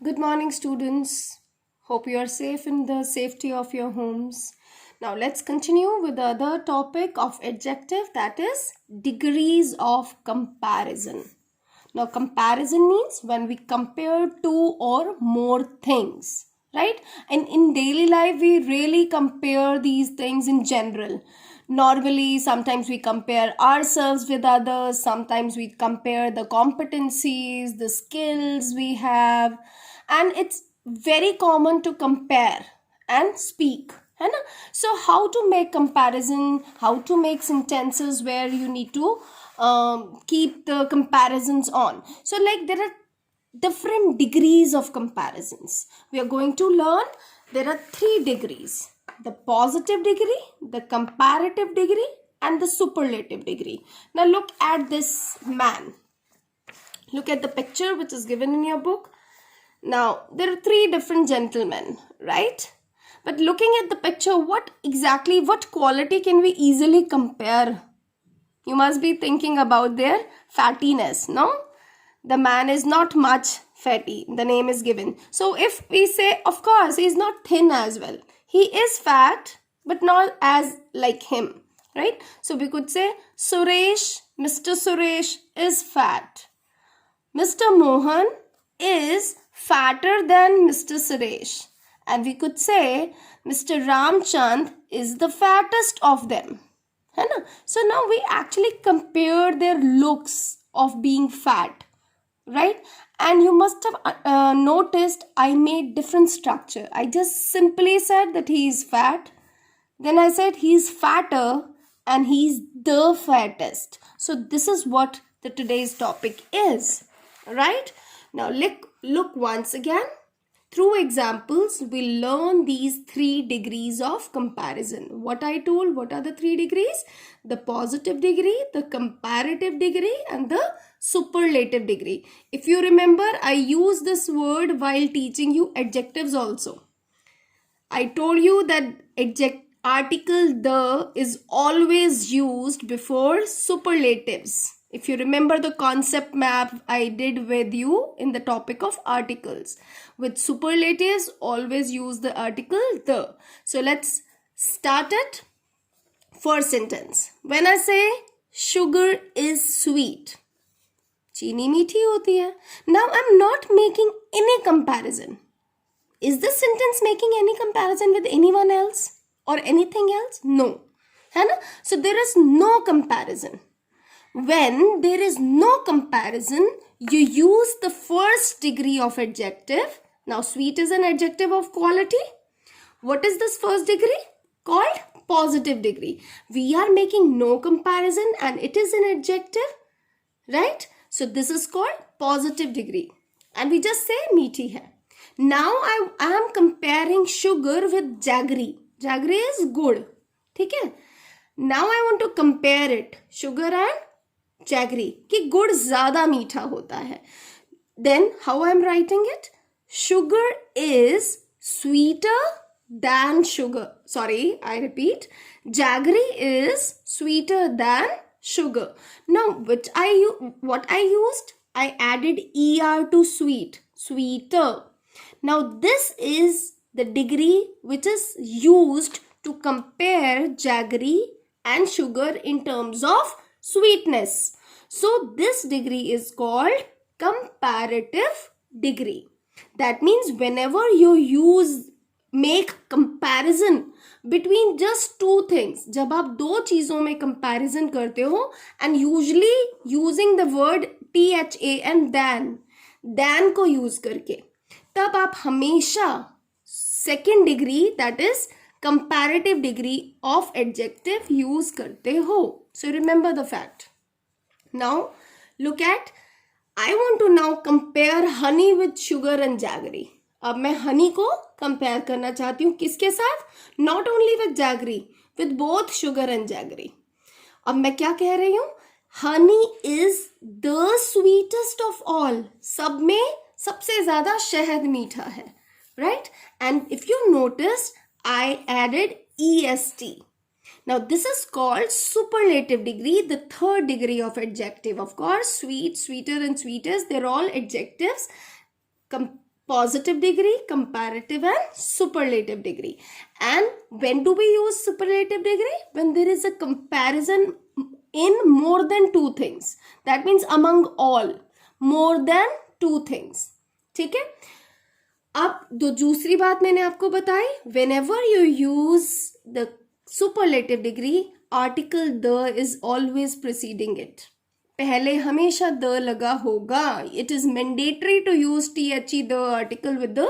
Good morning, students. Hope you are safe in the safety of your homes. Now, let's continue with the other topic of adjective, that is degrees of comparison. Now, comparison means when we compare two or more things, right? And in daily life, we really compare these things in general. Normally, sometimes we compare ourselves with others, sometimes we compare the competencies, the skills we have, and it's very common to compare and speak. है ना? So how to make comparison, how to make sentences where you need to keep the comparisons on. So like there are different degrees of comparisons. We are going to learn there are 3 degrees: the positive degree, the comparative degree, and the superlative degree. Now look at this man. Look at the picture which is given in your book. Now, there are 3 different gentlemen, right? But looking at the picture, what quality can we easily compare? You must be thinking about their fattiness, no? The man is not much fatty. The name is given. So, if we say, of course, he is not thin as well. He is fat, but not as like him, right? So, we could say, Mr. Suresh is fat. Mr. Mohan is fatter than Mr. Suresh. And we could say Mr. Ramchand is the fattest of them. So now we actually compare their looks of being fat, right? And you must have noticed I made different structure. I just simply said that he is fat. Then I said he's fatter and he's the fattest. So this is what the today's topic is, right? Now look once again. Through examples, we learn these 3 degrees of comparison. What I told, what are the 3 degrees? The positive degree, the comparative degree, and the superlative degree. If you remember, I used this word while teaching you adjectives also. I told you that article the is always used before superlatives. If you remember the concept map I did with you in the topic of articles. With superlatives, always use the article the. So let's start it. First sentence. When I say sugar is sweet, चीनी मीठी होती है. Now I'm not making any comparison. Is this sentence making any comparison with anyone else or anything else? No. है ना? So there is no comparison. When there is no comparison, you use the first degree of adjective. Now, sweet is an adjective of quality. What is this first degree? Called positive degree. We are making no comparison and it is an adjective, right? So, this is called positive degree. And we just say meethi hai. Now, I am comparing sugar with jaggery. Jaggery is good. ठीक है? Now, I want to compare it. Sugar and jaggery कि गुड़ ज्यादा मीठा होता है. Then how I am writing it? Sugar is sweeter than sugar. Sorry, I repeat. Jaggery is sweeter than sugar. Now, what I used? I added er to sweet. Sweeter. Now, this is the degree which is used to compare jaggery and sugar in terms of sweetness. So this degree is called comparative degree. That means whenever you make comparison between just 2 things, जब आप 2 चीजों में comparison करते हो and usually using the word tha and than को use करके, तब आप हमेशा second degree, that is comparative degree of adjective use करते हो. So remember the fact. Now look at, I want to now compare honey with sugar and jaggery. अब मैं honey को compare करना चाहती हूँ किसके साथ? Not only with jaggery, with both sugar and jaggery. अब मैं क्या कह रही हूँ? Honey is the sweetest of all. सब में सबसे ज़्यादा शहद मीठा है, right? And if you notice, I added est. Now, this is called superlative degree, the 3rd degree of adjective. Of course, sweet, sweeter, and sweetest, they're all adjectives positive degree, comparative and superlative degree. And when do we use superlative degree? When there is a comparison in more than two things. That means among all, more than two things. ठीक है. अब दूसरी बात मैंने आपको बताई, whenever you use the superlative degree, article the is always preceding it. पहले हमेशा द लगा होगा. It is mandatory to use THE the article with the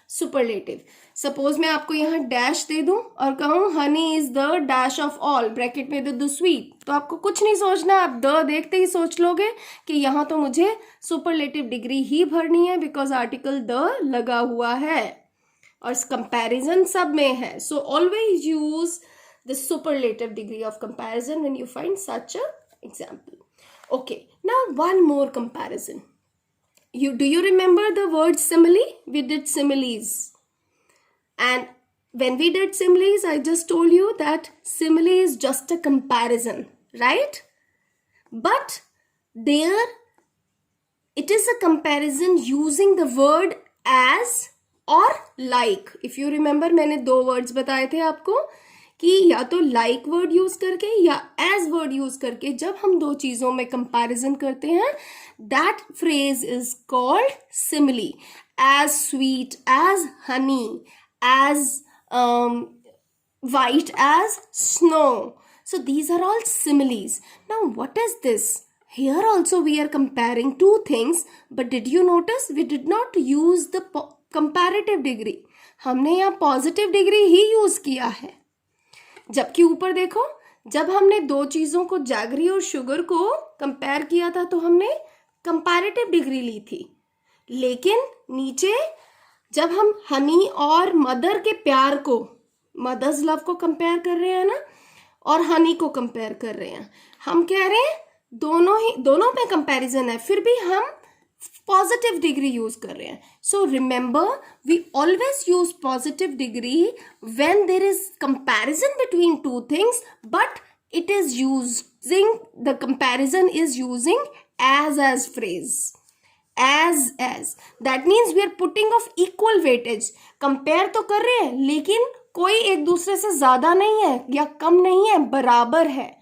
superlative. Suppose मैं आपको यहाँ डैश दे दूं और कहूं honey is the dash of all, bracket में द स्वीट, तो आपको कुछ नहीं सोचना, आप द देखते ही सोच लोगे कि यहाँ तो मुझे सुपरलेटिव डिग्री ही भरनी है बिकॉज आर्टिकल द लगा हुआ है और कंपैरिजन सब में है. So always use the superlative degree of comparison when you find such a example. Okay, now one more comparison. Do you remember the word simile? We did similes. And when we did similes, I just told you that simile is just a comparison, right? But there, it is a comparison using the word as or like. If you remember, मैंने दो words बताए थे आपको कि या तो like word use करके या as वर्ड यूज करके जब हम दो चीजों में कंपैरिजन करते हैं, that phrase is called simile. As sweet as honey, as white as snow. So these are all similes. Now what is this? Here also we are comparing two things, but did you notice we did not use the comparative degree. हमने यहाँ positive degree ही use किया है. जबकि ऊपर देखो, जब हमने दो चीजों को, जैगरी और शुगर को कंपेयर किया था तो हमने कंपैरेटिव डिग्री ली थी. लेकिन नीचे जब हम हनी और मदर के प्यार को, मदर्स लव को कंपेयर कर रहे हैं ना, और हनी को कंपेयर कर रहे हैं, हम कह रहे हैं दोनों में कंपैरिजन है, फिर भी हम पॉजिटिव डिग्री यूज कर रहे हैं. So remember, we always use positive degree when there is comparison between two things, but it is using, the comparison is using as phrase. As that means we are putting of equal weightage. compare तो कर रहे हैं लेकिन कोई एक दूसरे से ज्यादा नहीं है या कम नहीं है, बराबर है.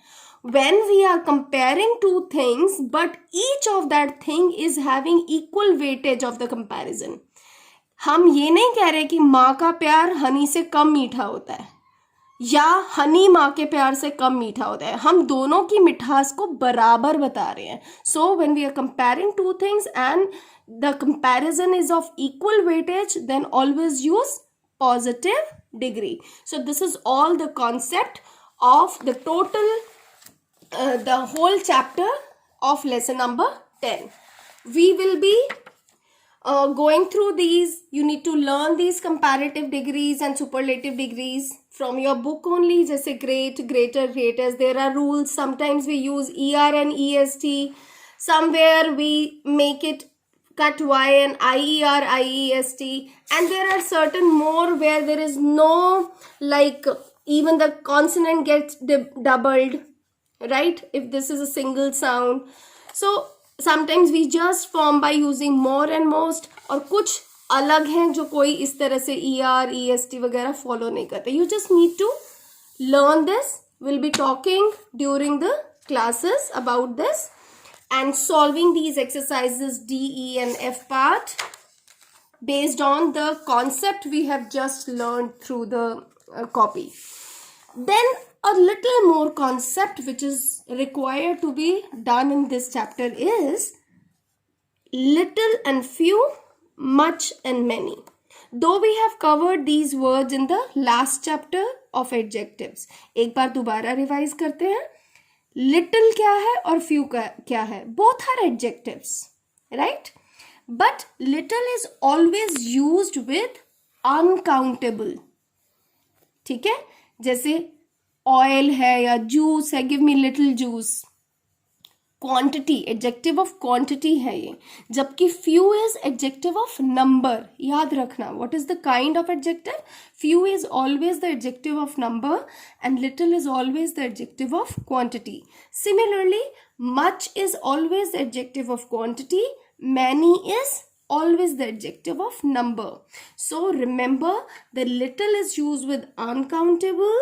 when we are comparing two things but each of that thing is having equal weightage of the comparison. हम ये नहीं कह रहे कि माँ का प्यार हनी से कम मीठा होता है या हनी माँ के प्यार से कम मीठा होता है, हम दोनों की मिठास को बराबर बता रहे हैं. So when we are comparing two things and the comparison is of equal weightage, then always use positive degree. So this is all the concept of the total the whole chapter of lesson number 10. We will be going through these. You need to learn these comparative degrees and superlative degrees from your book only. जैसे great, greater, greatest. There are rules. Sometimes we use ER and EST. Somewhere we make it cut Y and IER, IEST. And there are certain more where there is no, like even the consonant gets doubled. Right, if this is a single sound. So sometimes we just form by using more and most, और कुछ अलग हैं जो कोई इस तरह से ER, EST वगैरह फॉलो नहीं करते. You just need to learn this. We'll be talking during the classes about this and solving these exercises D, E and F part based on the concept we have just learned through the copy. Then a little more concept which is required to be done in this chapter is little and few, much and many. Though we have covered these words in the last chapter of adjectives, एक बार दोबारा revise करते हैं. Little क्या है और few क्या है? Both are adjectives, right? But little is always used with uncountable. ठीक है, जैसे ऑयल है या जूस है, give me little juice. Quantity, adjective of quantity है ये, जबकि few is adjective of number. याद रखना, what is the kind of adjective? Few is always the adjective of number and little is always the adjective of quantity. Similarly, much is always the adjective of quantity, many is always the adjective of number. So remember, the little is used with uncountable,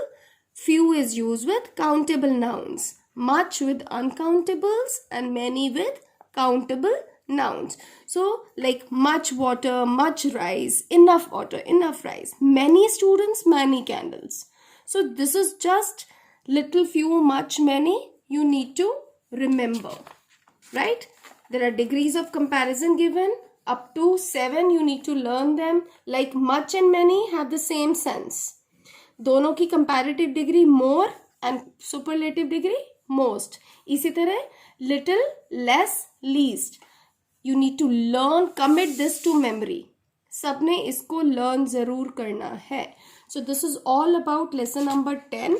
few is used with countable nouns, much with uncountables, and many with countable nouns. So like much water, much rice, enough water, enough rice, many students, many candles. So this is just little, few, much, many. You need to remember, right? There are degrees of comparison given. Up to 7 you need to learn them. Like much and many have the same sense. दोनों की comparative degree more and superlative degree most. इसी तरह little, less, least. You need to learn, commit this to memory. सबने इसको learn ज़रूर करना है. So this is all about lesson number 10.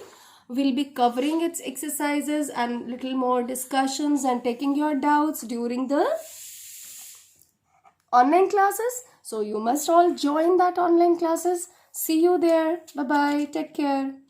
We'll be covering its exercises and little more discussions and taking your doubts during the online classes. So you must all join that online classes. See you there. Bye bye. Take care.